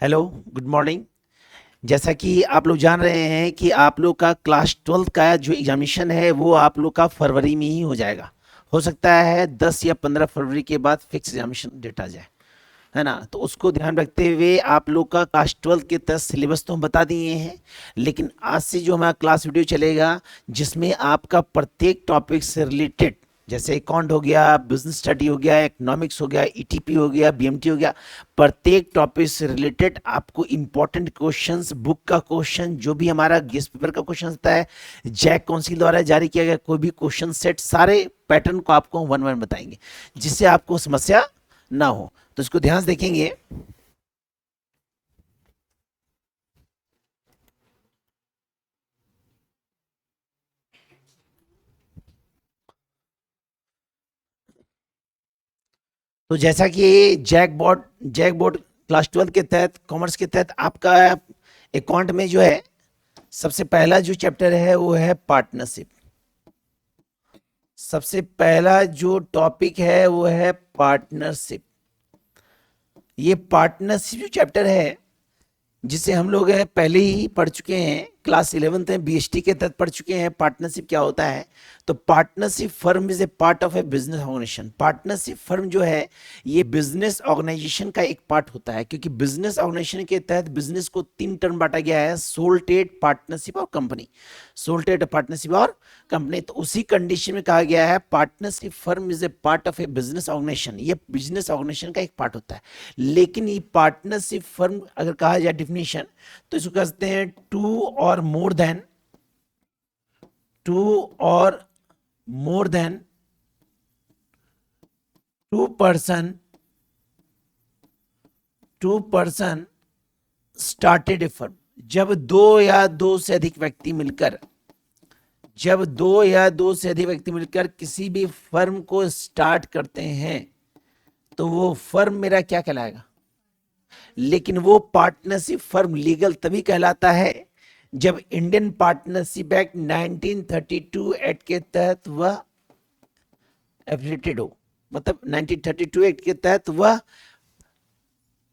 Hello, good morning. जैसा कि आप लोग जान रहे हैं कि आप लोग का क्लास 12 का जो एग्जामिनेशन है वो आप लोग का फरवरी में ही हो जाएगा। हो सकता है 10 या 15 फरवरी के बाद फिक्स एग्जामिनेशन डेट आ जाए, है ना। तो उसको ध्यान रखते हुए आप लोग का क्लास 12 के तहत सिलेबस तो हम बता दिए हैं, लेकिन आज से जो हमारा क्लास वीडियो चलेगा जिसमें आपका प्रत्येक टॉपिक से रिलेटेड, जैसे अकाउंट हो गया, बिजनेस स्टडी हो गया, इकोनॉमिक्स हो गया, ईटीपी हो गया, बीएमटी हो गया, प्रत्येक टॉपिक से रिलेटेड आपको इंपॉर्टेंट क्वेश्चंस, बुक का क्वेश्चन, जो भी हमारा गेस्ट पेपर का क्वेश्चन होता है, जैक काउंसिल द्वारा जारी किया गया कोई भी क्वेश्चन सेट, सारे पैटर्न को आपको वन वन बताएंगे जिससे आपको समस्या ना हो। तो इसको ध्यान से देखेंगे। तो जैसा कि जैक बोर्ड क्लास 12 के तहत, कॉमर्स के तहत आपका अकाउंट में जो है सबसे पहला जो चैप्टर है वो है पार्टनरशिप। सबसे पहला जो टॉपिक है वो है पार्टनरशिप। ये पार्टनरशिप जो चैप्टर है जिसे हम लोग हैं पहले ही पढ़ चुके हैं, क्लास 11th में बीएसटी के तहत पढ़ चुके हैं पार्टनरशिप क्या होता है। तो partnership firm is a part of a business organisation. Partnership firm जो है ये बिजनेस ऑर्गेनाइजेशन का एक पार्ट होता है, क्योंकि बिजनेस ऑर्गेनाइजेशन के तहत बिजनेस को तीन टर्म बांटा गया है: सोल ट्रेड, पार्टनरशिप और कंपनी। सोल ट्रेड, पार्टनरशिप और कंपनी। तो उसी कंडीशन में कहा गया है partnership firm is a part of a business organisation. ये बिजनेस ऑर्गेनाइजेशन का एक पार्ट होता है। लेकिन ये पार्टनरशिप फर्म अगर कहा जाए डेफिनेशन, तो इसको कहते हैं टू और more than two person started a firm. जब दो या दो से अधिक व्यक्ति मिलकर किसी भी फर्म को स्टार्ट करते हैं तो वो फर्म मेरा क्या कहलाएगा। लेकिन वो पार्टनरशिप फर्म लीगल तभी कहलाता है जब इंडियन पार्टनरशिप एक्ट 1932 एक्ट के तहत वह एफिलिएटेड हो। मतलब 1932 एक्ट के तहत वह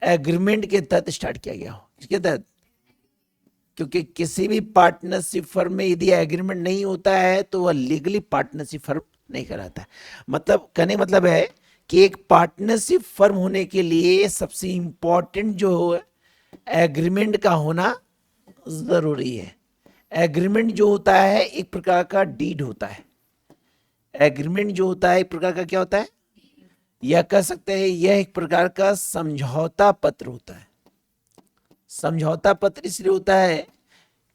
एग्रीमेंट के तहत स्टार्ट किया गया हो। इसके तहत, क्योंकि किसी भी पार्टनरशिप फर्म में यदि एग्रीमेंट नहीं होता है तो वह लीगली पार्टनरशिप फर्म नहीं कहलाता है। मतलब कहने मतलब है कि एक पार्टनरशिप फर्म होने के लिए सबसे इंपॉर्टेंट जो एग्रीमेंट का होना जरूरी है। एग्रीमेंट जो होता है एक प्रकार का डीड होता है। एग्रीमेंट जो होता है एक प्रकार का क्या होता है, यह कह सकते हैं यह एक प्रकार का समझौता पत्र होता है। समझौता पत्र इसलिए होता है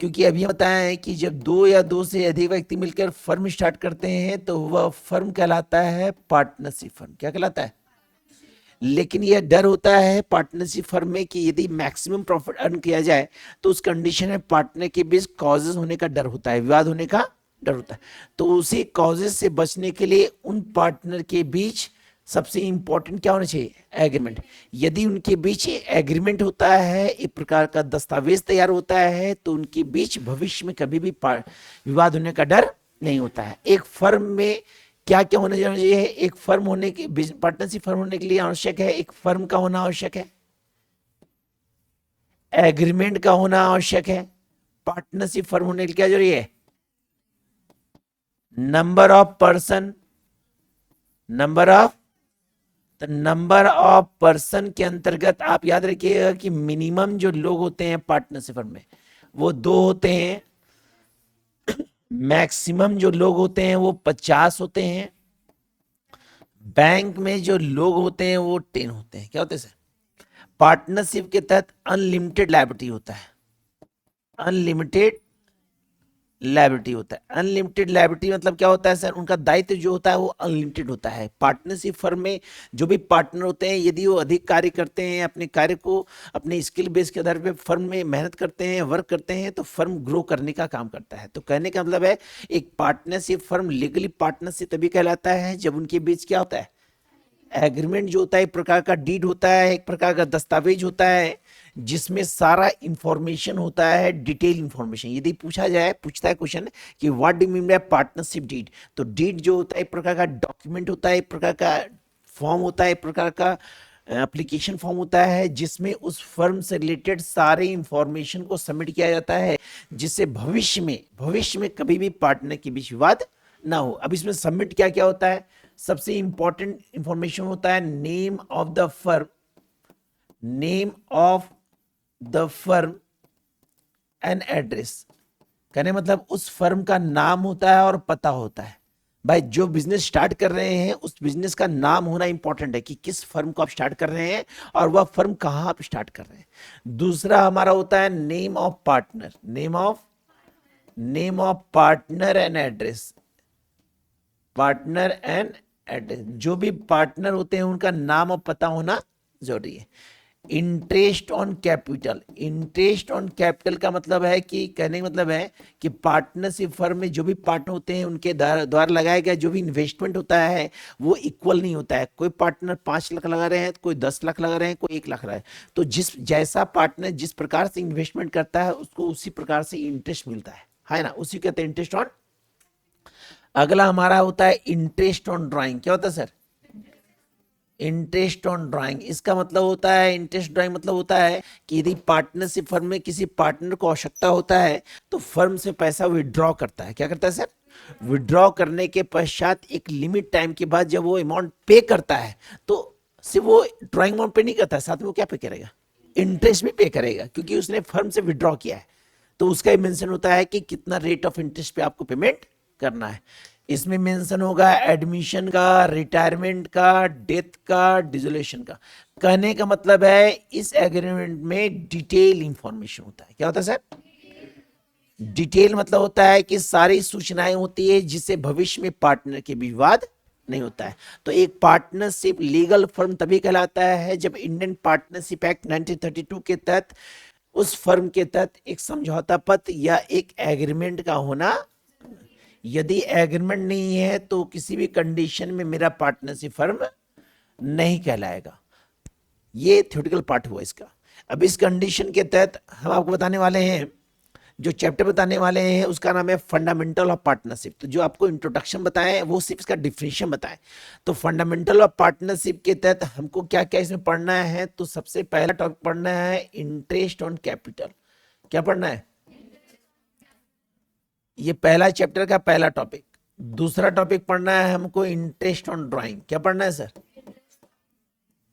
क्योंकि अभी हम बताएं कि जब दो या दो से अधिक व्यक्ति मिलकर फर्म स्टार्ट करते हैं तो वह फर्म कहलाता है पार्टनरशिप फर्म। क्या कहलाता है। लेकिन यह डर होता है पार्टनरशिप फर्म में कि यदि मैक्सिमम प्रॉफिट अर्न किया जाए तो उस कंडीशन में पार्टनर के बीच कॉजेज होने का डर होता है, विवाद होने का डर होता है। तो उसी कॉजेज से बचने के लिए उन पार्टनर के बीच सबसे इंपॉर्टेंट क्या होना चाहिए, एग्रीमेंट। यदि उनके बीच एग्रीमेंट होता है, एक प्रकार का दस्तावेज तैयार होता है, तो उनके बीच भविष्य में कभी भी विवाद होने का डर नहीं होता है। एक फर्म में क्या क्या होना चाहिए, एक फर्म होने की, पार्टनरशिप फर्म होने के लिए आवश्यक है, एक फर्म का होना आवश्यक है, एग्रीमेंट का होना आवश्यक है। पार्टनरशिप फर्म होने के लिए क्या जरूरी है, number of person, number of तो नंबर ऑफ पर्सन के अंतर्गत आप याद रखिएगा कि मिनिमम जो लोग होते हैं पार्टनरशिप फर्म में वो दो होते हैं, मैक्सिमम जो लोग होते हैं वो 50 होते हैं। बैंक में जो लोग होते हैं वो 10 होते हैं। क्या होते हैं सर। पार्टनरशिप के तहत अनलिमिटेड लायबिलिटी होता है। अनलिमिटेड लायबिलिटी होता है। अनलिमिटेड लायबिलिटी मतलब क्या होता है सर, उनका दायित्व जो होता है वो अनलिमिटेड होता है। पार्टनरशिप फर्म में जो भी पार्टनर होते हैं यदि वो अधिक कार्य करते हैं, अपने कार्य को अपने स्किल बेस के आधार पे फर्म में मेहनत करते हैं, वर्क करते हैं, तो फर्म ग्रो करने का काम करता है। तो कहने का मतलब है एक पार्टनरशिप फर्म लीगली पार्टनरशिप तभी कहलाता है जब उनके बीच क्या होता है, एग्रीमेंट जो होता है एक प्रकार का डीड होता है, एक प्रकार का दस्तावेज होता है जिसमें सारा इंफॉर्मेशन होता है, डिटेल इंफॉर्मेशन। यदि पूछता है क्वेश्चन कि what do mean by partnership deed, तो डीड जो होता है एक प्रकार का डॉक्यूमेंट होता है, एक प्रकार का फॉर्म होता है, एक प्रकार का एप्लीकेशन फॉर्म होता है जिसमें उस फर्म से रिलेटेड सारे इंफॉर्मेशन को सबमिट किया जाता है, जिससे भविष्य में कभी भी पार्टनर के बीच विवाद ना हो। अब इसमें सबमिट क्या क्या होता है? सबसे इंपॉर्टेंट इंफॉर्मेशन होता है name of the firm, name of the firm and address. कहने मतलब उस फर्म का नाम होता है और पता होता है। भाई जो बिजनेस स्टार्ट कर रहे हैं उस बिजनेस का नाम होना इंपॉर्टेंट है कि किस फर्म को आप स्टार्ट कर रहे हैं और वह फर्म कहां आप स्टार्ट कर रहे हैं। दूसरा हमारा होता है name of partner, name of partner and address, partner and address. जो भी पार्टनर होते हैं उनका नाम और पता होना जरूरी है। Interest on capital, interest on capital का मतलब है कि कहने का मतलब है कि पार्टनरशिप फर्म में जो भी पार्टनर होते हैं उनके द्वारा लगाया गया जो भी इन्वेस्टमेंट होता है वो इक्वल नहीं होता है। कोई पार्टनर 5 लाख लगा रहे हैं, कोई 10 लाख लगा रहे हैं, कोई 1 लाख लगा रहे हैं। तो जैसा पार्टनर जिस प्रकार से इन्वेस्टमेंट करता है उसको उसी प्रकार से इंटरेस्ट मिलता है ना, उसी कहते हैं इंटरेस्ट ऑन। अगला हमारा होता है इंटरेस्ट ऑन ड्राइंग। क्या होता है सर? Interest on drawing. इसका मतलब होता है, इंटरेस्ट ड्राइंग मतलब होता है कि यदि पार्टनरशिप फर्म में किसी पार्टनर को आवश्यकता होता है तो फर्म से पैसा विड्रॉ करता है। क्या करता है सर? विड्रॉ करने के पश्चात एक लिमिट टाइम के बाद जब वो अमाउंट पे करता है तो सिर्फ वो ड्राइंग अमाउंट पे नहीं करता है, साथ में वो क्या पे करेगा? इंटरेस्ट भी पे करेगा, क्योंकि उसने फर्म से विड्रॉ किया है। तो उसका मेंशन होता है कि कितना रेट ऑफ इंटरेस्ट पे आपको पेमेंट करना है। इसमें मेंशन होगा एडमिशन का, रिटायरमेंट का, डेथ का, डिसोल्यूशन का। कहने का मतलब है इस एग्रीमेंट में डिटेल इंफॉर्मेशन होता है। क्या होता है सर? डिटेल मतलब होता है कि सारी सूचनाएं होती है जिससे भविष्य में पार्टनर के विवाद नहीं होता है। तो एक पार्टनरशिप लीगल फर्म तभी कहलाता है जब इंडियन पार्टनरशिप एक्ट 1932 के तहत उस फर्म के तहत एक समझौता पत्र या एक एग्रीमेंट का होना। यदि एग्रीमेंट नहीं है तो किसी भी कंडीशन में मेरा पार्टनरशिप फर्म नहीं कहलाएगा। ये थ्योरेटिकल पार्ट हुआ इसका। अब इस कंडीशन के तहत हम आपको बताने वाले हैं, जो चैप्टर बताने वाले हैं उसका नाम है फंडामेंटल ऑफ पार्टनरशिप। तो जो आपको इंट्रोडक्शन बताएं वो सिर्फ इसका डिफिनेशन बताएं। तो फंडामेंटल ऑफ पार्टनरशिप के तहत हमको क्या क्या इसमें पढ़ना है? तो सबसे पहला टॉपिक पढ़ना है इंटरेस्ट ऑन कैपिटल। क्या पढ़ना है? ये पहला चैप्टर का पहला टॉपिक। दूसरा टॉपिक पढ़ना है हमको इंटरेस्ट ऑन ड्राइंग। क्या पढ़ना है sir?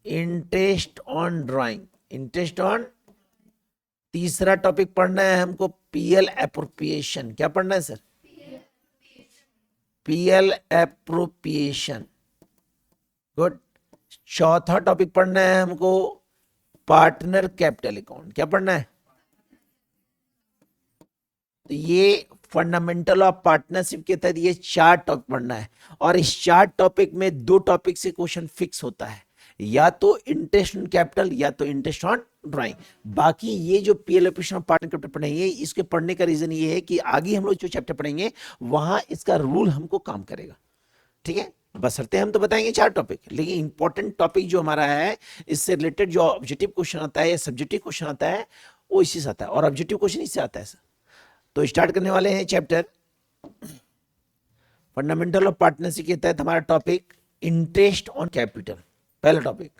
Interest on drawing, interest on. तीसरा टॉपिक पढ़ना है हमको पीएल एप्रोप्रिएशन। क्या पढ़ना है सर? PL appropriation, good. चौथा टॉपिक पढ़ना है हमको पार्टनर कैपिटल अकाउंट। क्या पढ़ना है? तो ये फंडामेंटल ऑफ पार्टनरशिप के तहत ये 4 टॉपिक पढ़ना है। और इस 4 टॉपिक में 2 टॉपिक से क्वेश्चन फिक्स होता है, या तो इंटरेस्ट ऑन कैपिटल या तो इंटरेस्ट ऑन ड्राइंग। बाकी ये जो PL operation of partner capital पढ़ेंगे, इसके पढ़ने का रीजन ये है कि आगे हम लोग जो चैप्टर पढ़ेंगे वहां इसका रूल हमको काम करेगा। ठीक है, बशर्ते हम तो बताएंगे 4 टॉपिक, लेकिन इंपॉर्टेंट टॉपिक जो हमारा है इससे रिलेटेड जो ऑब्जेक्टिव क्वेश्चन आता है या सब्जेक्टिव क्वेश्चन आता है वो इसी से आता है, और ऑब्जेक्टिव क्वेश्चन इससे आता है। तो स्टार्ट करने वाले हैं चैप्टर फंडामेंटल ऑफ पार्टनरशिप के तहत हमारा टॉपिक इंटरेस्ट ऑन कैपिटल, पहला टॉपिक।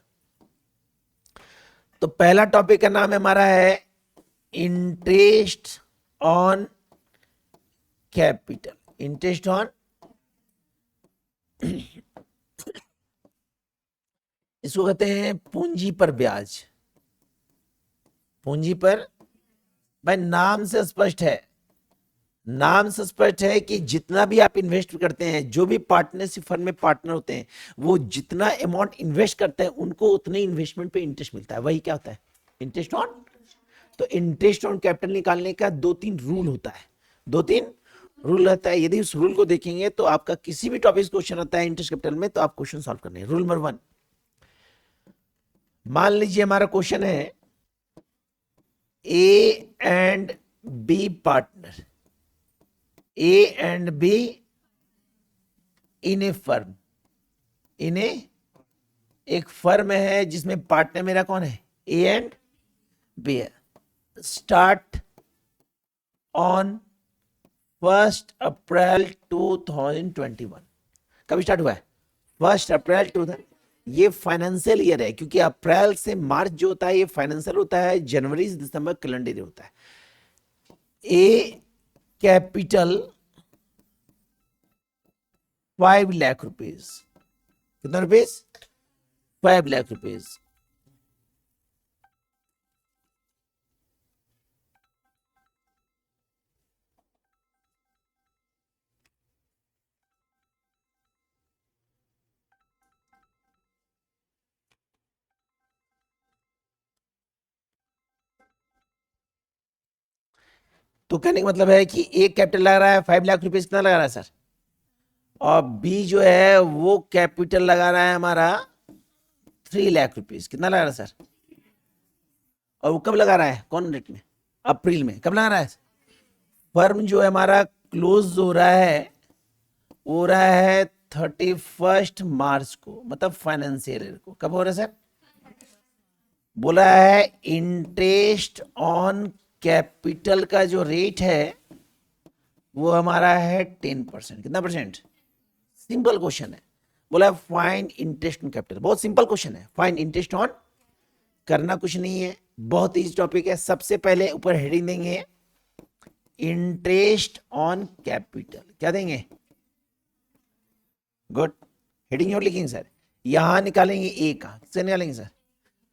तो पहला टॉपिक का नाम हमारा है interest on capital, interest on. इसको कहते हैं पूंजी पर ब्याज, पूंजी पर। भाई नाम से स्पष्ट है, नाम से स्पष्ट है कि जितना भी आप इन्वेस्ट करते हैं, जो भी पार्टनरशिप फर्म में पार्टनर होते हैं, वो जितना अमाउंट इन्वेस्ट करते हैं उनको उतने इन्वेस्टमेंट पे इंटरेस्ट मिलता है। वही क्या होता है? Interest on. तो इंटरेस्ट ऑन कैपिटल निकालने का 2-3 रूल होता है, 2-3 रूल रहता है। यदि उस रूल को देखेंगे तो आपका किसी भी टॉपिक क्वेश्चन आता है इंटरेस्ट कैपिटल में तो आप क्वेश्चन सॉल्व करने हैं। रूल नंबर 1, मान लीजिए हमारा क्वेश्चन है A and B partner, A and B in a firm, in a, एक फर्म है जिसमें पार्टनर मेरा कौन है? ए एंड बी है। Start on 1 April 2021। कब स्टार्ट हुआ है? 1 अप्रैल 2000। ये फाइनेंशियल ईयर है, क्योंकि अप्रैल से मार्च जो होता है ये फाइनेंशियल होता है, जनवरी से दिसंबर कैलेंडर ईयर होता है। ए कैपिटल 5 लाख रुपीज, कितना रुपीज? 5 लाख रुपीज। तो कहने का मतलब है कि ए कैपिटल लगा रहा है 5 लाख रुपीज, कितना लगा रहा है सर? और बी जो है वो कैपिटल लगा रहा है हमारा 3 लाख रुपीज, कितना लगा रहा है सर? और वो कब लगा रहा है, कौन डेट में? अप्रैल में। कब लगा रहा है? फर्म जो है हमारा क्लोज हो रहा है 31 मार्च को, मतलब फाइनेंशियल ईयर को। कब हो रहा है सर? बोला है इंटरेस्ट ऑन कैपिटल का जो रेट है वो हमारा है 10%। कितना परसेंट? सिंपल क्वेश्चन है। बोला फाइंड इंटरेस्ट ऑन कैपिटल, बहुत सिंपल क्वेश्चन है। फाइंड इंटरेस्ट ऑन, करना कुछ नहीं है, बहुत इजी टॉपिक है। सबसे पहले ऊपर हेडिंग देंगे इंटरेस्ट ऑन कैपिटल, क्या देंगे? गुड, हेडिंग और लिखेंगे सर। यहां निकालेंगे ए का, किससे निकालेंगे सर?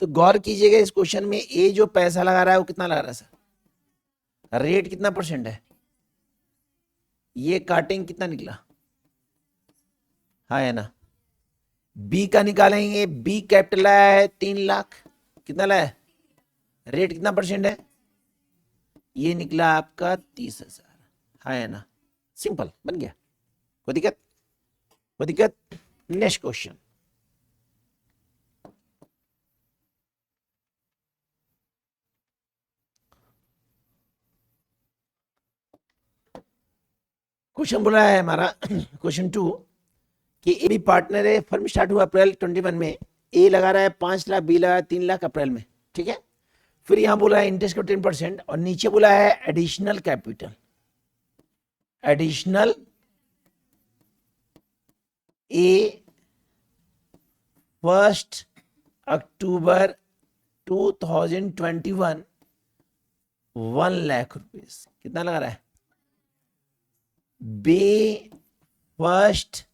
तो गौर कीजिएगा इस क्वेश्चन में ए जो पैसा लगा रहा है वो कितना लगा रहा है सर? रेट कितना परसेंट है? ये काटेंगे, कितना निकला? हाँ है ना। बी का निकालेंगे, बी कैपिटल आया है 3 लाख, कितना लाया है? रेट कितना परसेंट है? ये निकला आपका 30,000। हाँ है ना, सिंपल बन गया। कोई दिक्कत? कोई दिक्कत? Next question. क्वेश्चन बोला है हमारा क्वेश्चन 2 कि ए बी पार्टनर है, फर्म स्टार्ट हुआ अप्रैल 21 में। ए लगा रहा है 5 लाख, बी लगा 3 लाख अप्रैल में, ठीक है। फिर यहां बोला है इंटरेस्ट का 10% और नीचे बोला है एडिशनल कैपिटल। एडिशनल ए 1 अक्टूबर 2021 1 लाख रुपीज, कितना लगा रहा है? बी 1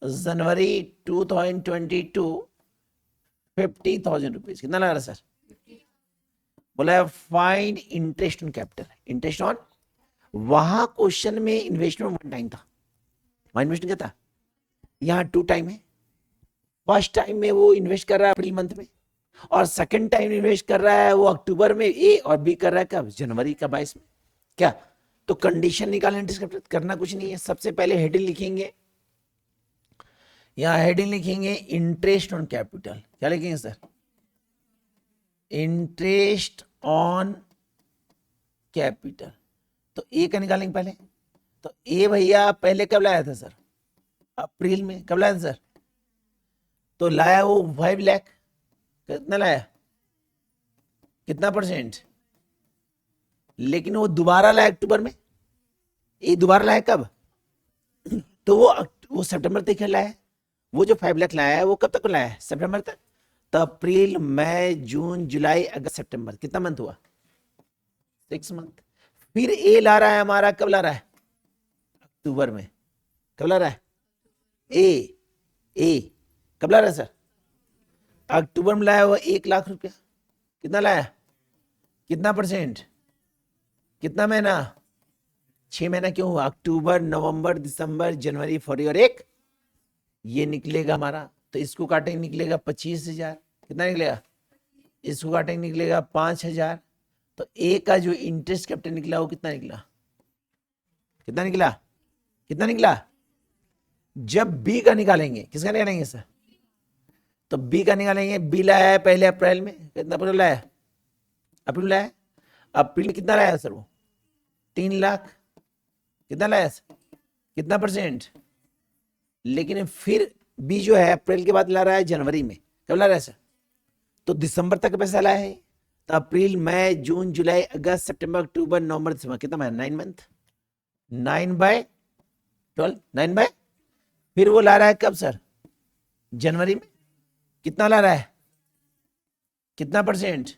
जनवरी 2022 50,000 रुपीज, कितना लगा रहा है सर? बोला है find interest on capital. Interest on, वहां क्वेश्चन में इन्वेस्टमेंट 1 टाइम था, वहां इन्वेस्टमेंट क्या था? यहाँ 2 टाइम है। फर्स्ट टाइम में वो इन्वेस्ट कर रहा है अप्रैल मंथ में, और सेकंड टाइम इन्वेस्ट कर रहा है वो अक्टूबर में, ए, और बी कर रहा है कब? जनवरी का 22 में। क्या? तो कंडीशन निकालने, इंटरेस्ट कैपिटल, करना कुछ नहीं है। सबसे पहले हेडिंग लिखेंगे, यहां हेडिंग लिखेंगे इंटरेस्ट ऑन कैपिटल। क्या लिखेंगे सर? Interest on capital. तो ए का निकालेंगे पहले। तो ए भैया पहले कब लाया था सर? अप्रैल में। कब लाया था सर? तो लाया वो 5 लाख, कितना लाया? कितना परसेंट? लेकिन वो दोबारा लाया अक्टूबर में। ये दोबारा लाया कब? तो वो सितंबर तक लाया है। वो जो 5 लाख लाया है वो कब तक लाया है? सितंबर तक। तो अप्रैल, मई, जून, जुलाई, अगस्त, सितंबर, कितना मंथ हुआ? 6 मंथ। फिर ए ला रहा है हमारा, कब ला रहा है? अक्टूबर में। कब ला रहा है? ए कब ला रहा है सर? अक्टूबर में लाया हुआ 1 लाख रुपया। कितना लाया? कितना परसेंट? कितना महीना? 6 महीना क्यों हुआ? अक्टूबर, नवंबर, दिसंबर, जनवरी, फरवरी और एक ये निकलेगा हमारा। तो इसको काटेंगे, निकलेगा 25,000। कितना निकलेगा? इसको काटेंगे, निकलेगा 5,000। तो ए का जो इंटरेस्ट कैपिटल निकला वो कितना निकला? कितना निकला? कितना निकला? जब बी का निकालेंगे, किसका निकालेंगे सर? तो बी का निकालेंगे। बी लाया है पहले अप्रैल में, कितना अप्रैल लाया? अप्रैल लाया। अप्रैल में कितना लाया सर? वो 3 लाख। कितना लाया सर? कितना परसेंट? लेकिन फिर बी जो है अप्रैल के बाद ला रहा है जनवरी में। कब ला रहा है सर? तो दिसंबर तक पैसा लाया है। तो अप्रैल, मई, जून, जुलाई, अगस्त, सितंबर, अक्टूबर, नवंबर, दिसंबर, कितना महीना? 9 मंथ। 9/12, 9 बाय। फिर वो ला रहा है कब सर? जनवरी में। कितना ला रहा है, कितना परसेंट,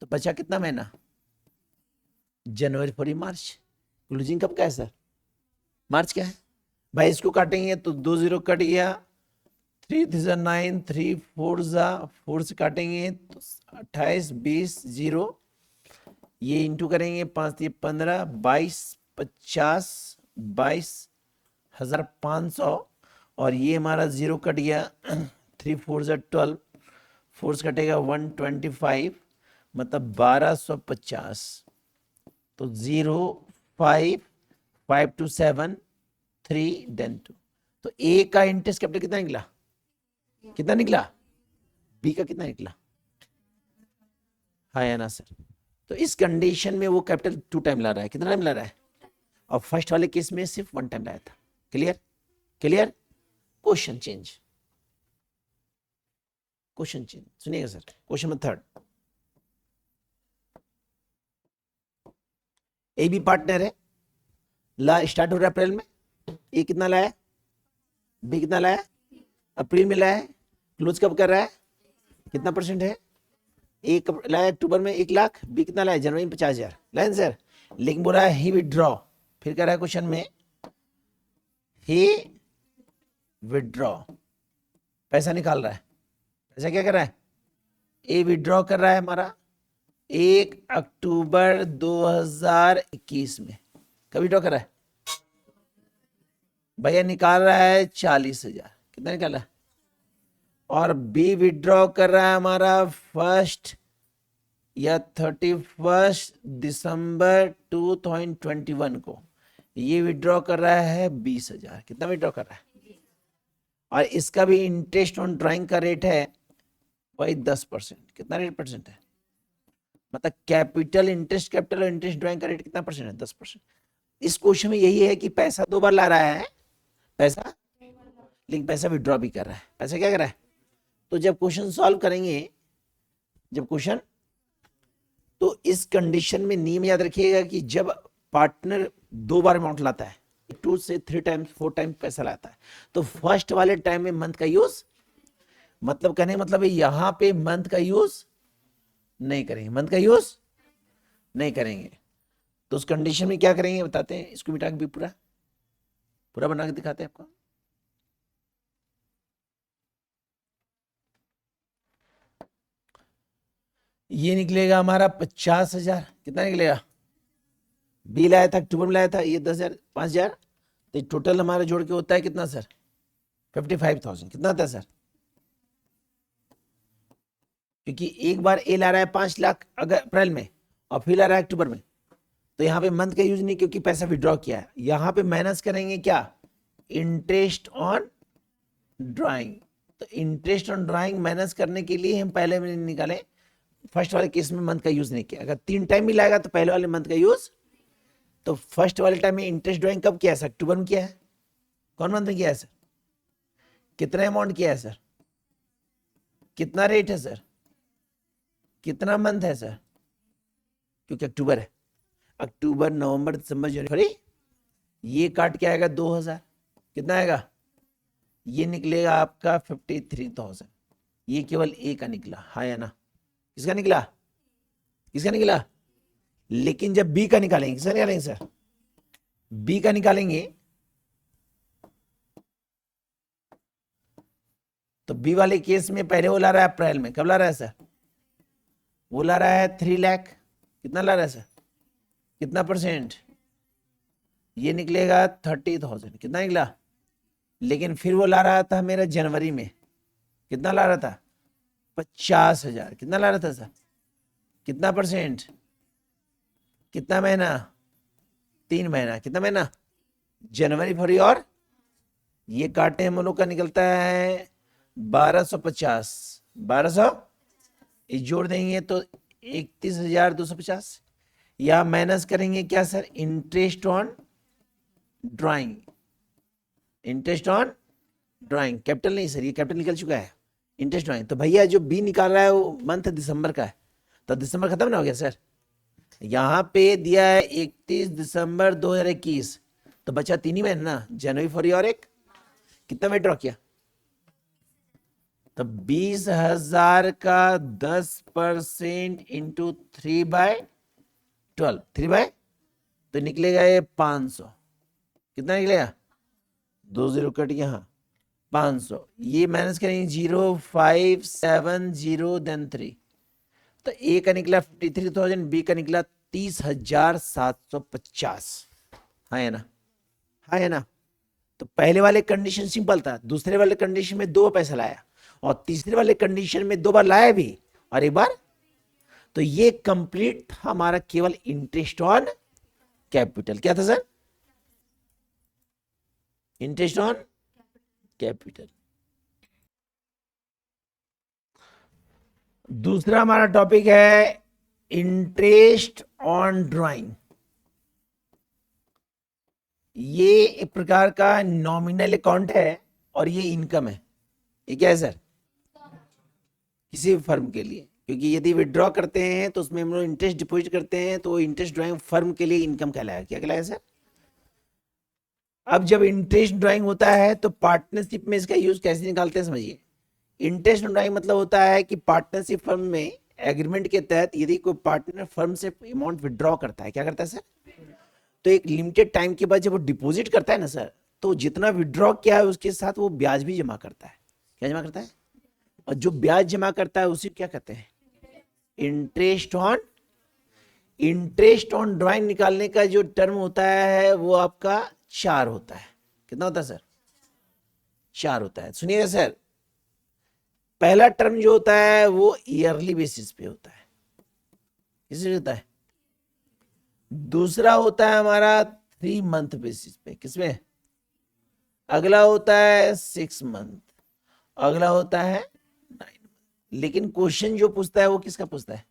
तो बचा कितना महीना, जनवरी फरवरी मार्च। क्लोजिंग कब का है सर, मार्च का है। भाई इसको काटेंगे तो 2 0 कट गया, 3 3 9, 3 4 4 से काटेंगे तो 28 20 0, ये इंटू करेंगे 5 3 15 22 50 22,500, और ये हमारा 0 कट गया 3 4 12, 4 से कटेगा 125, मतलब 1250। तो 0 5 5 2 7 3 देन 2। तो ए का इंटरेस्ट कैपिटल कितना निकला, कितना निकला, बी का कितना निकला, हाँ या ना सर। तो इस कंडीशन में वो कैपिटल 2 टाइम ला रहा है, कितना टाइम ला रहा है, और फर्स्ट वाले केस में सिर्फ 1 टाइम लाया था। Clear, clear. Question change, question change सुनिएगा sir. Question number 3, A B partner है, ला स्टार्ट हो रहा है अप्रैल में, ए कितना लाया, बी कितना लाया, अप्रैल में लाया है, क्लोज कब कर रहा है, कितना परसेंट है, ए कब लाया, अक्टूबर में 1 लाख, बी कितना लाया, जनवरी में 50,000 लाइन सर। लेकिन बोल रहा है ही विड्रॉ, फिर कह रहा है क्वेश्चन में ही विड्रॉ, पैसा निकाल रहा है, पैसा क्या कर रहा है, ए विड्रॉ कर रहा है हमारा 1 अक्टूबर 2021 में, कभी ड्रॉ कर रहा है, भैया निकाल रहा है 40,000, कितना निकाला, और बी विड्रॉ कर रहा है हमारा 1 या 31 दिसंबर 2021 को, ये विड्रॉ कर रहा है 20,000, कितना विड्रॉ कर रहा है, और इसका भी इंटरेस्ट ऑन ड्राइंग का रेट है वही 10%, कितना रेट परसेंट है, मतलब कैपिटल इंटरेस्ट, कैपिटल और इंटरेस्ट ड्राइंग का रेट कितना परसेंट है, 10%। इस क्वेश्चन में यही है कि पैसा 2 बार ला रहा है, पैसा, लेकिन पैसा विड्रॉ भी कर रहा है, पैसा क्या कर रहा है। तो जब क्वेश्चन सॉल्व करेंगे, जब क्वेश्चन, तो इस कंडीशन में नियम याद रखिएगा कि जब पार्टनर 2 बार अमाउंट लाता है, 2 से 3 टाइम्स 4 टाइम पैसा लाता है, तो फर्स्ट वाले टाइम में मंथ का यूज, मतलब कहने मतलब यहां पे मंथ का यूज नहीं करेंगे, मंथ का यूज नहीं करेंगे। तो उस कंडीशन में क्या करेंगे बताते हैं, इसको मिटा के भी पूरा पूरा बना के दिखाते हैं आपको। ये निकलेगा हमारा 50,000, कितना निकलेगा, बी लाया था अक्टूबर में लाया था, ये 10,000 5,000, तो टोटल हमारा जोड़ के होता है कितना सर, 55,000, कितना आता है सर, क्योंकि एक बार ए ला रहा है 5 लाख अगर अप्रैल में, और फिर ला रहा है अक्टूबर में, तो यहाँ पे मंथ का यूज नहीं, क्योंकि पैसा विड्रॉ किया है। यहाँ पे माइनस करेंगे क्या, इंटरेस्ट ऑन ड्राइंग, तो इंटरेस्ट ऑन ड्राइंग माइनस करने के लिए हम पहले में निकाले, फर्स्ट वाले केस में मंथ का यूज नहीं किया, अगर 3 टाइम भी लाएगा तो पहले वाले मंथ का यूज, तो फर्स्ट वाले टाइम में इंटरेस्ट ड्राइंग कब किया है सर, अक्टूबर में किया है, कौन मंथ में किया है सर, कितना अमाउंट किया है सर, कितना रेट है सर, कितना मंथ है सर, क्योंकि अक्टूबर है, अक्टूबर नवंबर दिसंबर जनवरी, ये काट के आएगा 2,000, कितना आएगा, ये निकलेगा आपका 53,000, ये केवल ए का निकला, हाँ या ना, किसका निकला, किसका निकला। लेकिन जब बी का निकालेंगे, किसका निकालेंगे सर, बी का निकालेंगे, तो बी वाले केस में पहले वो ला रहा है अप्रैल में, कब ला रहा है सर, वो ला रहा है 3 लाख, कितना ला रहा है सर, कितना परसेंट, ये निकलेगा 30,000, कितना निकला। लेकिन फिर वो ला रहा था मेरा जनवरी में, कितना ला रहा था, 50,000, कितना ला रहा था सर, कितना परसेंट, कितना महीना, 3 महीना, कितना महीना, जनवरी फरवरी, और ये काटे हम लोग का निकलता है 1250, 1200, इस जोड़ देंगे तो 31,250, या माइनस करेंगे क्या sir, interest on drawing, interest on drawing, capital नहीं सर, ये कैपिटल निकल चुका है, इंटरेस्ट ड्राइंग। तो भैया जो बी निकाल रहा है वो मंथ दिसंबर का है, तो दिसंबर खत्म ना हो गया सर, यहाँ पे दिया है 31 दिसंबर 2021, तो बचा 3 ही महीने ना, जनवरी फरवरी और एक, कितना में ड्रॉ किया, तो 20,000 का 10% इंटू 3/12, 3 तो निकलेगा ये 500। कितना निकलेगा? 2 0 कट गया, हाँ 500। ये माइनस करेंगे 0,570 देन 3, तो ए का निकला 53,000, बी का निकला 30,750। हाँ है ना? हाँ है ना? तो पहले वाले कंडीशन सिंपल था, दूसरे वाले कंडीशन में 2 पैसा लाया, और तीसरे वाले कंडीशन में 2 बार लाया भी और 1 बार। तो ये कंप्लीट था हमारा केवल इंटरेस्ट ऑन कैपिटल। क्या था सर? Interest on capital. दूसरा हमारा टॉपिक है इंटरेस्ट ऑन ड्राइंग। ये एक प्रकार का नॉमिनल अकाउंट है और ये इनकम है। ये क्या है सर? किसी भी फर्म के लिए, क्योंकि यदि विड्रॉ करते हैं तो उसमें हम लोग इंटरेस्ट डिपॉजिट करते हैं, तो इंटरेस्ट ड्राइंग फर्म के लिए इनकम कहलाएगा। क्या कहलाएगा सर? अब जब इंटरेस्ट ड्राइंग होता है तो पार्टनरशिप में इसका यूज कैसे निकालते हैं समझिए। इंटरेस्ट ड्राइंग मतलब होता है कि पार्टनरशिप फर्म में एग्रीमेंट के तहत यदि कोई पार्टनर फर्म से अमाउंट विड्रॉ करता है, क्या करता है सर? तो एक लिमिटेड टाइम के बाद जब वो डिपॉजिट करता है ना सर, तो जितना विड्रॉ किया है उसके साथ वो ब्याज भी जमा करता है। क्या जमा करता है? और जो ब्याज जमा करता है उसी क्या कहते हैं? Interest on. Interest on drawing निकालने का जो टर्म होता है वो आपका 4 होता है। कितना होता है सर? 4 होता है। सुनिएगा सर, पहला टर्म जो होता है वो ईयरली बेसिस पे होता है। किस होता है? दूसरा होता है हमारा 3 मंथ बेसिस पे। किसमें? अगला होता है 6 मंथ, अगला होता है 9 मंथ। लेकिन क्वेश्चन जो पूछता है वो किसका पूछता है?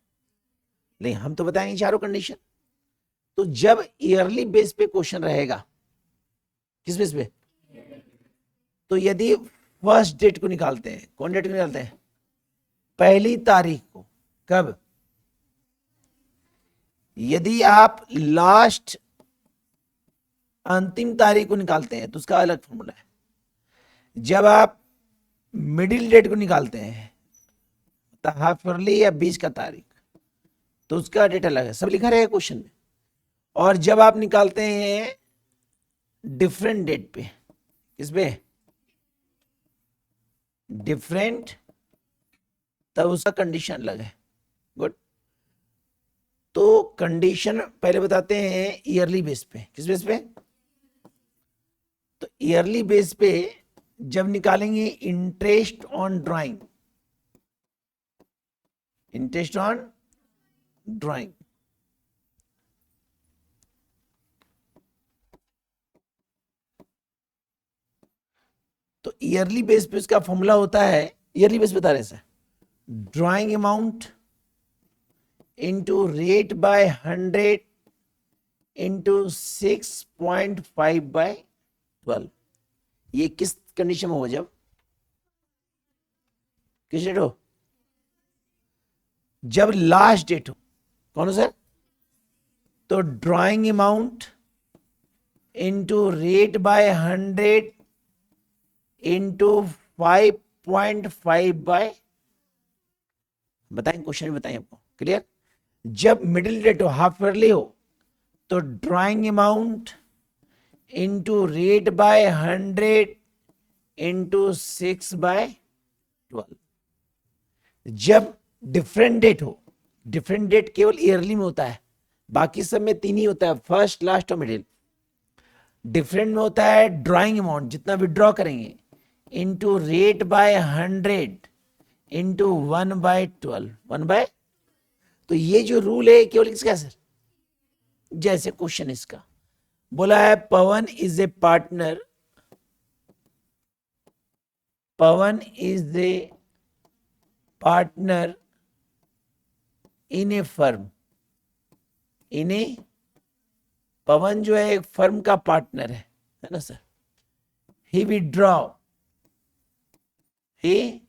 नहीं, हम तो बताएंगे चारों कंडीशन। तो जब ईयरली बेस पे क्वेश्चन रहेगा, किस बेस पे? तो यदि फर्स्ट डेट को निकालते हैं, कौन डेट को निकालते हैं? पहली तारीख को। कब? यदि आप लास्ट अंतिम तारीख को निकालते हैं तो उसका अलग फॉर्मूला है। जब आप मिडिल डेट को निकालते हैं, हाफ ईयरली या 20 का तारीख, तो उसका डेट अलग है, सब लिखा रहेगा क्वेश्चन में। और जब आप निकालते हैं डिफरेंट डेट पे, किस पे? डिफरेंट, तब उसका कंडीशन अलग है। गुड। तो कंडीशन पहले बताते हैं ईयरली बेस पे। किस बेस पे? तो ईयरली बेस पे जब निकालेंगे interest on drawing, interest on drawing, तो ईयरली बेस पे उसका फॉर्मूला होता है, ईयरली बेस बता रहे sir, drawing amount into rate by 100 into 6.5/12। ये किस कंडीशन में हो? जब किस डेट हो? जब लास्ट डेट हो। कौन हो सर? तो drawing amount into rate by 100 into 5.5 बताएं, क्वेश्चन बताएं आपको। क्लियर? जब मिडिल डेट हो, हाफ ईयरली हो, तो drawing amount into rate by 100 into 6/12। जब डिफरेंट डेट हो, डिफरेंट डेट केवल ईयरली में होता है, बाकी सब में 3 ही होता है, फर्स्ट, लास्ट और मिडिल। डिफरेंट में होता है ड्राइंग अमाउंट जितना विड्रॉ करेंगे इंटू रेट बाय 100 इंटू 1/12, 1/। तो ये जो रूल है केवल किसका सर? जैसे क्वेश्चन इसका बोला है, Pawan is a partner, Pawan is a partner in a firm, in a, Pawan जो है एक फर्म का पार्टनर है ना sir. He withdraw, he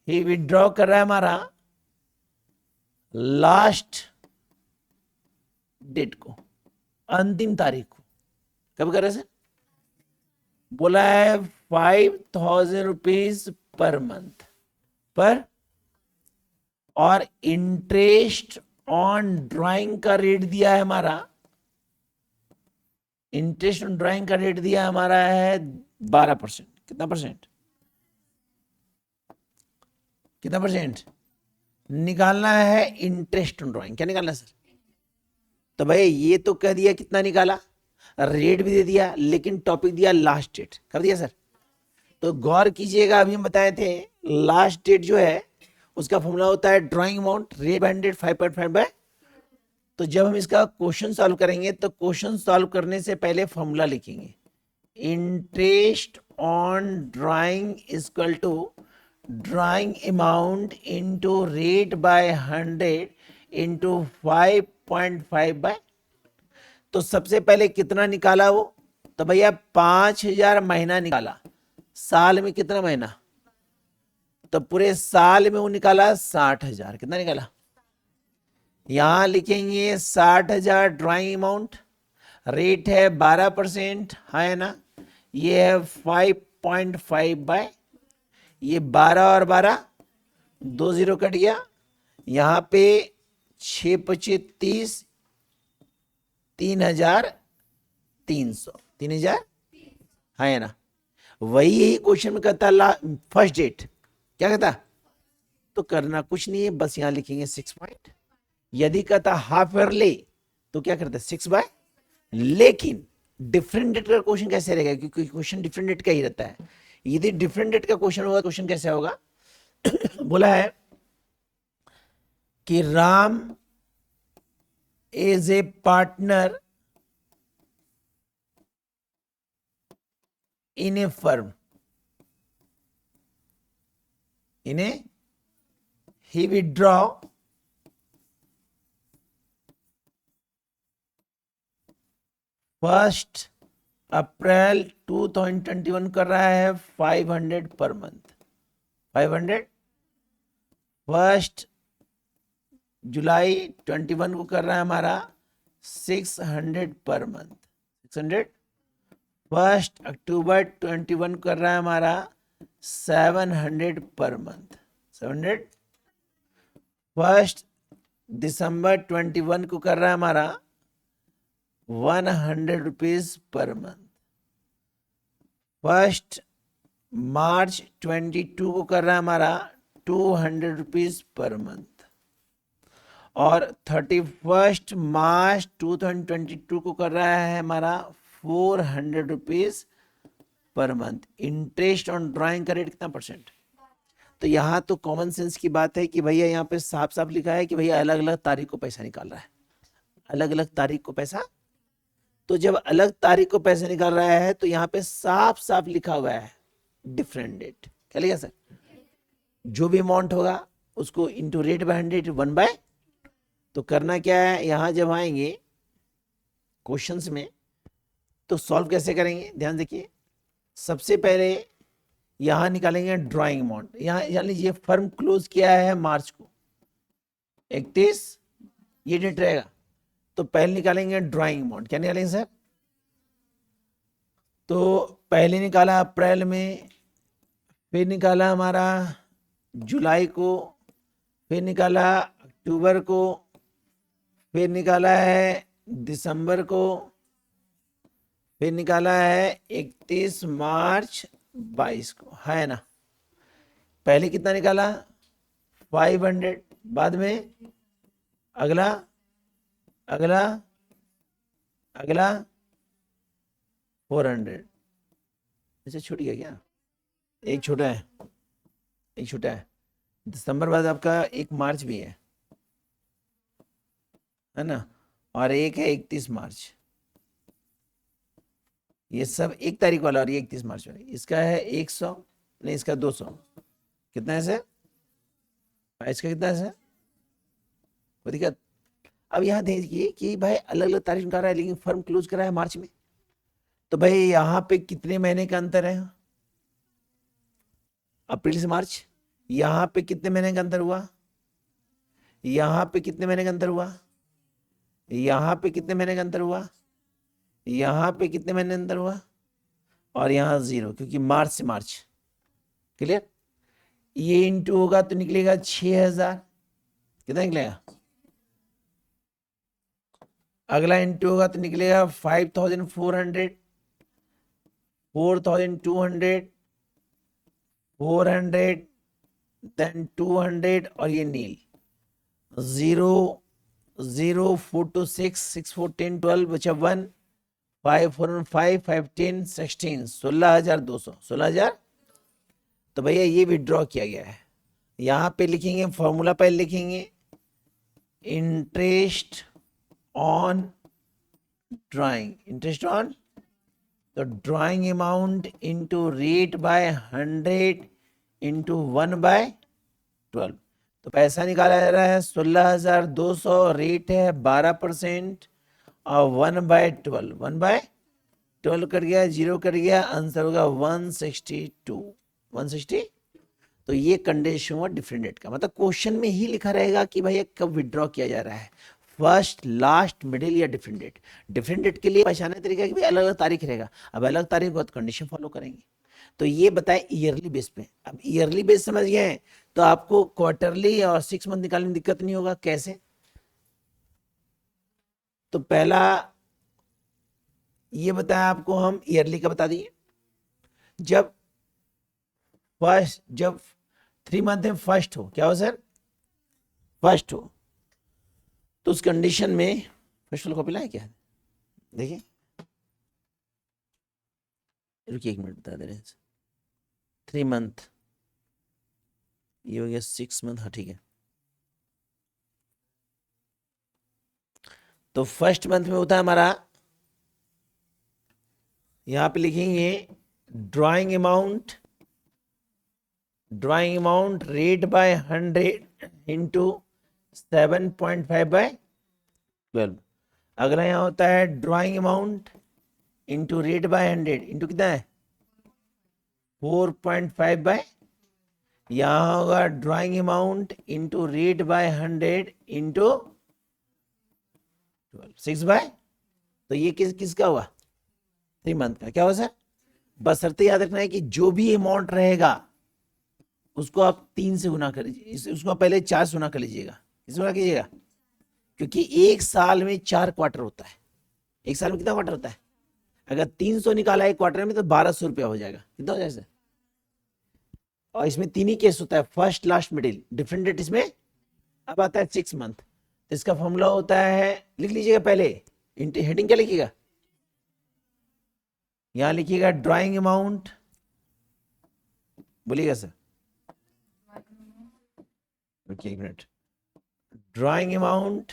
withdraw कर रहा है हमारा लास्ट डेट को, अंतिम तारीख को। कब कर रहे सर? बोला है 5,000 रुपीज पर मंथ पर, और इंटरेस्ट ऑन ड्राइंग का रेट दिया है हमारा, इंटरेस्ट ऑन ड्राइंग का रेट दिया हमारा है 12%। कितना परसेंट, कितना परसेंट निकालना है इंटरेस्ट ऑन ड्राइंग? क्या निकालना है सर? तो भाई ये तो कह दिया कितना निकाला, रेट भी दे दिया, लेकिन टॉपिक दिया लास्ट डेट। कर दिया सर? तो गौर कीजिएगा, अभी हम बताए थे लास्ट डेट जो है उसका फॉर्मूला होता है drawing amount rate by 5.5 by. तो जब हम इसका क्वेश्चन सॉल्व करेंगे तो क्वेश्चन सॉल्व करने से पहले फॉर्मूला लिखेंगे, interest on drawing equal to drawing amount into rate by 100 into 5.5 by. तो सबसे पहले कितना निकाला वो, तो भैया 5,000 महीना निकाला। साल में कितना महीना, तो पूरे साल में वो निकाला 60,000। कितना निकाला, यहां लिखेंगे 60,000 ड्राइंग अमाउंट, रेट है 12%, है ना, ये है 5.5 बाय, ये 12 और 12 2 जीरो कट गया, यहां पे 6 पचे 30, 3,300, 3,000, है ना। वही यही क्वेश्चन में कहता फर्स्ट डेट, क्या कहता, तो करना कुछ नहीं है, बस यहां लिखेंगे 6 पॉइंट। यदि कहता हाफ ईयरली तो क्या करते 6 बाय, लेकिन डिफरेंट डेट का क्वेश्चन कैसे रहेगा, क्योंकि क्वेश्चन डिफरेंट डेट का ही रहता है। यदि डिफरेंट डेट का क्वेश्चन होगा, क्वेश्चन कैसे होगा बोला है कि Ram is a partner in a firm, he withdraw first April 2021 कर रहा है 500 पर मंथ, 500। फर्स्ट जुलाई 21 को कर रहा है हमारा 600 पर मंथ, 600। फर्स्ट अक्टूबर 21 कर रहा है हमारा 700 पर मंथ, 700। फर्स्ट दिसंबर 21 को कर रहा है हमारा 100 rupees per month. First March 22 को कर रहा है हमारा 200 रुपीज पर मंथ, और 31 मार्च 2022 को कर रहा है हमारा 400 rupees per month. Interest on drawing का रेट कितना परसेंट, तो यहाँ तो कॉमन सेंस की बात है कि भैया यहाँ पे साफ साफ लिखा है कि भैया अलग अलग तारीख को पैसा निकाल रहा है, अलग अलग तारीख को पैसा। तो जब अलग तारीख को पैसा निकाल रहा है तो यहाँ पे साफ साफ लिखा हुआ है डिफरेंट डेट। क्या लिखा सर, जो भी अमाउंट होगा उसको इंटू रेट बाय 100 1 बाय। तो करना क्या है, यहां जब आएंगे क्वेश्चंस में तो सॉल्व कैसे करेंगे, ध्यान देखिए। सबसे पहले यहां निकालेंगे ड्राइंग अमाउंट, यहां यानी ये फर्म क्लोज किया है मार्च को 31, ये डेट रहेगा। तो पहले निकालेंगे ड्राइंग अमाउंट, क्या निकालेंगे सर, तो पहले निकाला अप्रैल में, फिर निकाला हमारा जुलाई को, फिर निकाला अक्टूबर को, फिर निकाला है दिसंबर को, फिर निकाला है 31 मार्च 22 को, है ना। पहले कितना निकाला 500, बाद में अगला अगला अगला 400। अच्छा छूट गया क्या, एक छोटा है, एक छोटा है। दिसंबर बाद आपका 1 मार्च भी है ना, और एक है 31 मार्च। ये सब 1 तारीख वाला और ये 31 मार्च वाला। इसका है 100, नहीं इसका 200। कितना है सर, इसका कितना है सर, कोई दिक्कत। अब यहाँ देखिए कि भाई अलग अलग तारीख निकाल रहा है लेकिन फर्म क्लोज करा है मार्च में। तो भाई यहाँ पे कितने महीने का अंतर है, अप्रैल से मार्च। यहाँ पे कितने महीने का अंतर हुआ, यहाँ पे कितने महीने का अंतर हुआ, यहाँ पे कितने महीने का अंतर हुआ, यहाँ पे कितने महीने अंतर हुआ, और यहाँ 0, क्योंकि मार्च से मार्च। क्लियर। ये इंटू होगा तो निकलेगा 6,000, कितना निकलेगा? अगला इंटू होगा तो निकलेगा 5,400, 4,200, 400, देन 200 और ये नील। 0 0 4 2 6 6 4 10 12 बचा 1, 5 4 5 5 10 16, 16,200, 16,000। तो भैया ये विड्रॉ किया गया है। यहाँ पे लिखेंगे, फॉर्मूला पहले लिखेंगे, interest on drawing, interest on, तो drawing amount into rate by 100 into 1/12। तो पैसा निकाला जा रहा है 16,200, रेट है 12% और 1/12, 1/12 कट गया, 0 कट गया, आंसर होगा 162, 160। तो ये कंडीशन हुआ डिफरेंट डेट का। मतलब क्वेश्चन में ही लिखा रहेगा कि भैया कब विड्रॉ किया जा रहा है, फर्स्ट, लास्ट, मिडिल या डिफरेंट डेट। डिफरेंट डेट के लिए पहचानने तरीका कि भाई अलग अलग तारीख रहेगा। अब अलग तारीख हो तो कंडीशन फॉलो करेंगे। तो ये बताए ईयरली बेस पे। अब ईयरली बेस समझ गए तो आपको क्वार्टरली और 6 मंथ निकालने में दिक्कत नहीं होगा। कैसे? तो पहला ये बताया आपको, हम ईयरली का बता दिए। जब 3 मंथ में फर्स्ट हो, क्या हो सर? फर्स्ट हो, तो उस कंडीशन में फर्स्ट वाला कॉपी लाए क्या? देखिए, रुकिए 1 मिनट बता दे रहे हैं। 3 मंथ, ये हो गया 6 मंथ, हाँ ठीक है। तो फर्स्ट मंथ में होता है हमारा, यहां पे लिखेंगे drawing amount rate by 100 into 7.5/12। अगला यहां होता है drawing amount into rate by 100 into कितना है 4.5 यहां होगा drawing amount into rate by 100 into 6/, तो ये किसका हुआ? 3 मंथ का। क्या हुआ सर? बशर्ते याद रखना है कि जो भी अमाउंट रहेगा उसको आप 3 से गुना कर लीजिए, उसको आप पहले 4 से गुना कर लीजिएगा। किस गुना कीजिएगा? क्योंकि एक साल में 4 क्वार्टर होता है। एक साल में कितना क्वार्टर होता है? अगर 300 निकाला एक क्वार्टर में तो 1,200 रुपया हो जाएगा। कितना हो जाएगा सर? और इसमें 3 ही केस होता है, first, last, middle. Different date इसमें अब आता है 6 मंथ। तो इसका फॉर्मूला होता है, लिख लीजिएगा पहले, हेडिंग क्या लिखिएगा? यहां लिखिएगा ड्राइंग अमाउंट, बोलिएगा सर, रुकिए 1 minute, drawing amount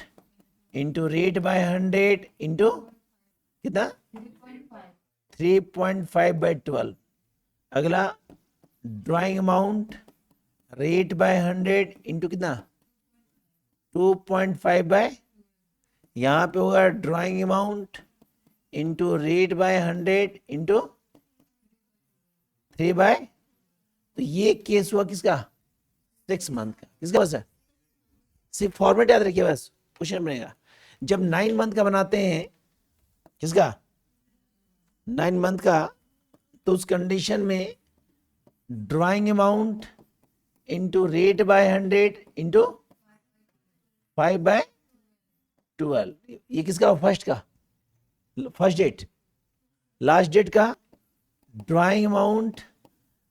into rate by 100 into कितना 3.5/12। अगला drawing amount rate by 100 into कितना 2.5 यहां पे होगा drawing amount into rate by 100 into 3/, तो ये केस हुआ किसका? 6 मंथ का। किसका? बस है, सिर्फ फॉर्मेट याद रखिए, बस क्वेश्चन बनेगा। जब 9 मंथ का बनाते हैं, किसका? 9 मंथ का, तो उस कंडीशन में drawing amount into rate by 100 into 5/12, ये किसका? फर्स्ट का, फर्स्ट डेट। लास्ट डेट का drawing amount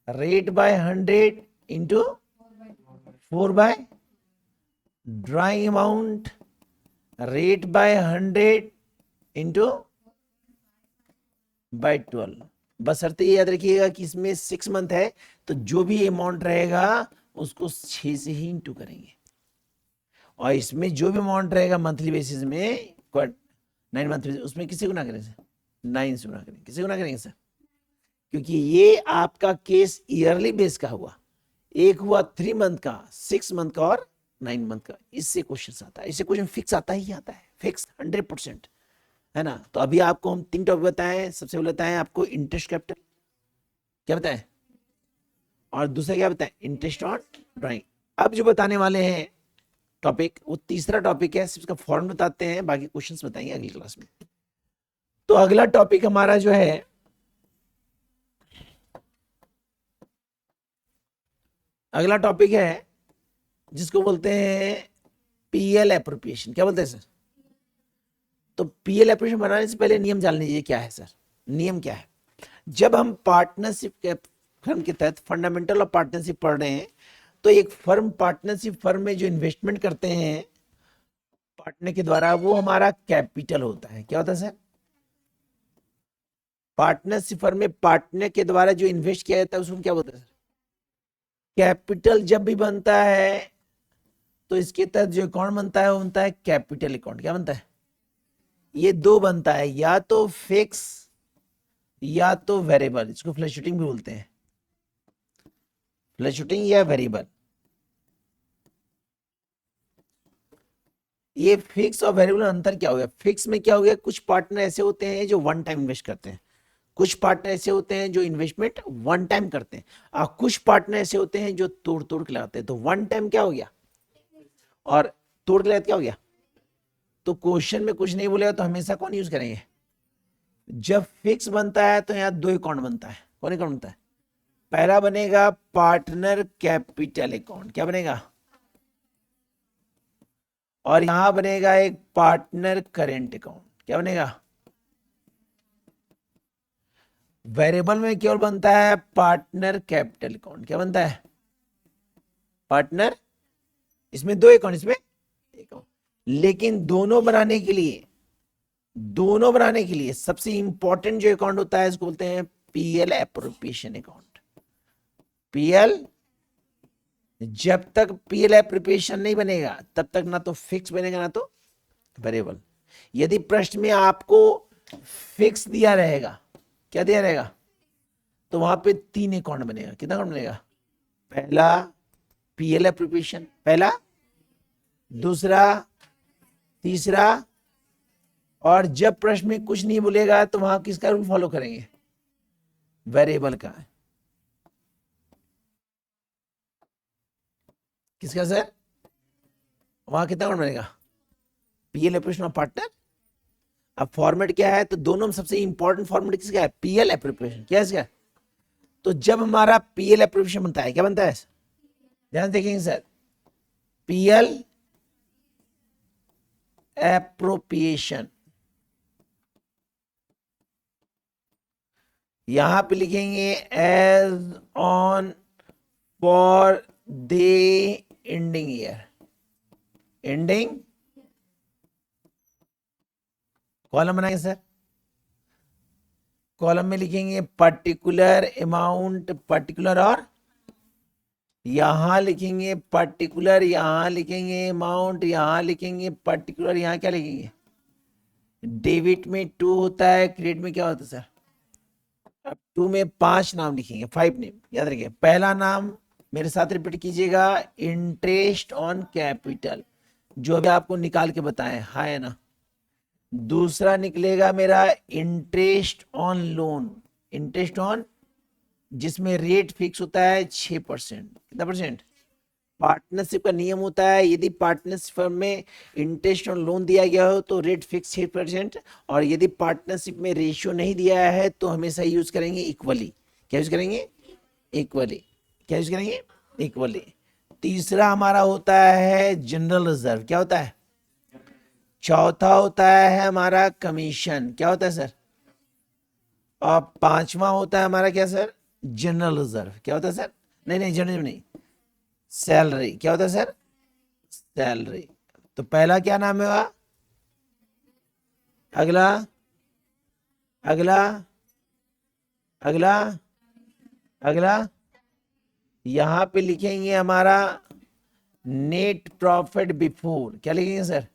rate by 100 into 4/, drawing amount rate by 100 into by 12। बशर्ते ये याद रखिएगा कि इसमें 6 मंथ है, तो जो भी अमाउंट रहेगा उसको 6 से ही इंटू करेंगे। और इसमें जो भी अमाउंट रहेगा मंथली बेसिस में, 9 मंथ उसमें किसी को ना करें सर, 9 से गुना करेंगे। किसी को ना करेंगे सर, क्योंकि ये आपका केस ईयरली बेस का हुआ। एक हुआ 3 मंथ का, 6 मंथ का और 9 मंथ का। इससे क्वेश्चन आता है, इससे क्वेश्चन फिक्स आता ही आता है, फिक्स 100%, है ना। तो अभी आपको हम 3 टॉपिक बताएं। सबसे पहले बताएं आपको इंटरेस्ट कैपिटल, क्या बताएं, और दूसरा क्या बताएं? Interest on drawing. अब जो बताने वाले हैं टॉपिक, वो तीसरा टॉपिक है, सिर्फ इसका फॉर्म बताते हैं, बाकी क्वेश्चंस बताएंगे अगली क्लास में। तो अगला टॉपिक हमारा जो है अगला टॉपिक है जिसको बोलते हैं पीएल एप्रोप्रिएशन। क्या बोलते हैं सर? तो पीएल एप्रोप्रिएशन बनाने से पहले नियम जान लीजिए क्या है सर। नियम क्या है? जब हम पार्टनरशिप के फर्म के तहत फंडामेंटल ऑफ पार्टनरशिप पढ़ रहे हैं, तो एक फर्म पार्टनरशिप फर्म में जो इन्वेस्टमेंट करते हैं पार्टनर के द्वारा, वो हमारा कैपिटल होता है। क्या होता है सर? पार्टनरशिप फर्म में पार्टनर के द्वारा जो इन्वेस्ट किया जाता है उसको क्या बोलते हैं सर? कैपिटल जब भी बनता है तो इसके तहत जो अकाउंट बनता है वो बनता है कैपिटल अकाउंट। क्या बनता है? ये दो बनता है, या तो फिक्स या तो वेरिएबल। इसको फ्लैशूटिंग भी बोलते हैं, फ्लैशूटिंग या वेरिएबल। ये फिक्स और वेरिएबल में अंतर क्या हो गया? फिक्स में क्या हो गया, कुछ पार्टनर ऐसे होते हैं जो वन टाइम इन्वेस्ट करते हैं, कुछ पार्टनर ऐसे होते हैं जो इन्वेस्टमेंट वन टाइम करते हैं, और कुछ पार्टनर ऐसे होते हैं जो तोड़ तोड़ के लगाते हैं। तो वन टाइम क्या हो गया और तोड़ के लगाते क्या हो गया? तो क्वेश्चन में कुछ नहीं बोलेगा तो हमेशा कौन यूज करेंगे? जब फिक्स बनता है तो यहाँ दो अकाउंट बनता है। कौन अकाउंट बनता है? पहला बनेगा पार्टनर कैपिटल अकाउंट। क्या बनेगा? और यहां बनेगा एक पार्टनर करेंट अकाउंट। क्या बनेगा? वेरिएबल में केवल बनता है पार्टनर कैपिटल अकाउंट। क्या बनता है? पार्टनर, इसमें दो अकाउंट, इसमें एक अकाउंट। लेकिन दोनों बनाने के लिए सबसे इंपॉर्टेंट जो अकाउंट होता है इसको बोलते हैं पीएल एप्रोप्रिएशन अकाउंट। पीएल, जब तक पीएल एप्रोप्रिएशन नहीं बनेगा तब तक ना तो फिक्स बनेगा ना तो वेरिएबल। यदि प्रश्न में आपको फिक्स दिया रहेगा, क्या दिया रहेगा, तो वहां पे तीन अकाउंट बनेगा। कितना अकाउंट बनेगा? पहला पीएल एप्रोप्रिएशन, पहला, दूसरा, तीसरा। और जब प्रश्न में कुछ नहीं बोलेगा तो वहां किसका रूल फॉलो करेंगे? वेरिएबल का। किसका सर? वहां कितना अकाउंट बनेगा? PL appropriation of partner. अब फॉर्मेट क्या है? तो दोनों में सबसे इंपॉर्टेंट फॉर्मेट किसका है? PL appropriation. क्या है इसका? तो जब हमारा पीएल एप्रोप्रिएशन बनता है, क्या बनता है? ध्यान देखेंगे सर, पीएल एप्रोप्रिएशन, यहां पे लिखेंगे as on for the ending year. Ending column बनाएंगे सर, कॉलम में लिखेंगे पर्टिकुलर अमाउंट, पर्टिकुलर, और यहां लिखेंगे पर्टिकुलर, यहां लिखेंगे अमाउंट, यहां लिखेंगे पर्टिकुलर, यहां क्या लिखेंगे? डेबिट में 2 होता है, क्रेडिट में क्या होता है सर? अब 2 में 5 नाम लिखेंगे, 5 नेम याद रखिए। पहला नाम मेरे साथ रिपीट कीजिएगा, इंटरेस्ट ऑन कैपिटल, जो अभी आपको निकाल के बताएं, हाँ है ना। दूसरा निकलेगा मेरा interest on loan, interest on, जिसमें रेट फिक्स होता है 6%। कितना परसेंट? पार्टनरशिप का नियम होता है, यदि पार्टनरशिप फर्म में इंटरेस्ट ऑन लोन दिया गया हो तो रेट फिक्स 6%, और यदि पार्टनरशिप में रेशियो नहीं दिया है तो हमेशा यूज करेंगे इक्वली। क्या यूज करेंगे? इक्वली। क्या यूज करेंगे? इक्वली। तीसरा हमारा होता है जनरल रिजर्व। क्या होता है? चौथा होता है हमारा कमीशन। क्या होता है सर? और पांचवा होता है हमारा क्या सर? General reserve. क्या होता है सर? नहीं जनरल नहीं, सैलरी। क्या होता है सर? सैलरी। तो पहला क्या नाम है? अगला, अगला, अगला, अगला, यहां पे लिखेंगे हमारा नेट प्रॉफिट बिफोर। क्या लिखेंगे सर?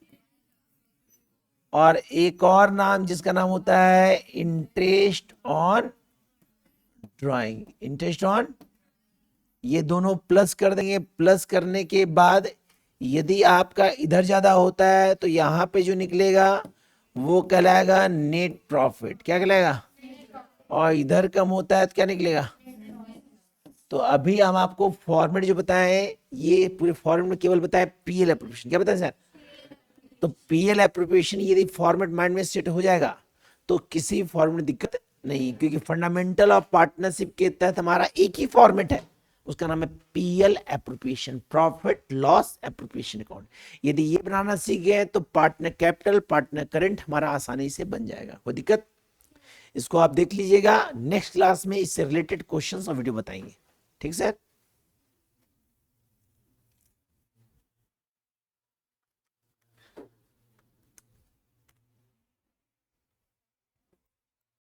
और एक और नाम जिसका नाम होता है interest on drawing, interest on, ये दोनों प्लस कर देंगे। प्लस करने के बाद यदि आपका इधर ज्यादा होता है तो यहां पे जो निकलेगा वो कहलाएगा नेट प्रॉफिट। क्या कहलाएगा? और इधर कम होता है तो क्या निकलेगा? तो अभी हम आपको फॉर्मेट जो बताएं, ये पूरे फॉर्मेट में केवल बताए पीएल एप्रोप्रिएशन। क्या बताएं सर? तो पीएल एप्रोप्रिएशन यदि फॉर्मेट माइंड में सेट हो जाएगा तो किसी फॉर्मेट में दिक्कत नहीं, क्योंकि फंडामेंटल ऑफ पार्टनरशिप के तहत हमारा एक ही फॉर्मेट है, उसका नाम है PL appropriation, profit loss appropriation account. यदि ये बनाना सीख गए तो पार्टनर कैपिटल, पार्टनर करंट हमारा आसानी से बन जाएगा, कोई दिक्कत। इसको आप देख लीजिएगा, नेक्स्ट क्लास में इससे रिलेटेड क्वेश्चंस और वीडियो बताएंगे, ठीक सर।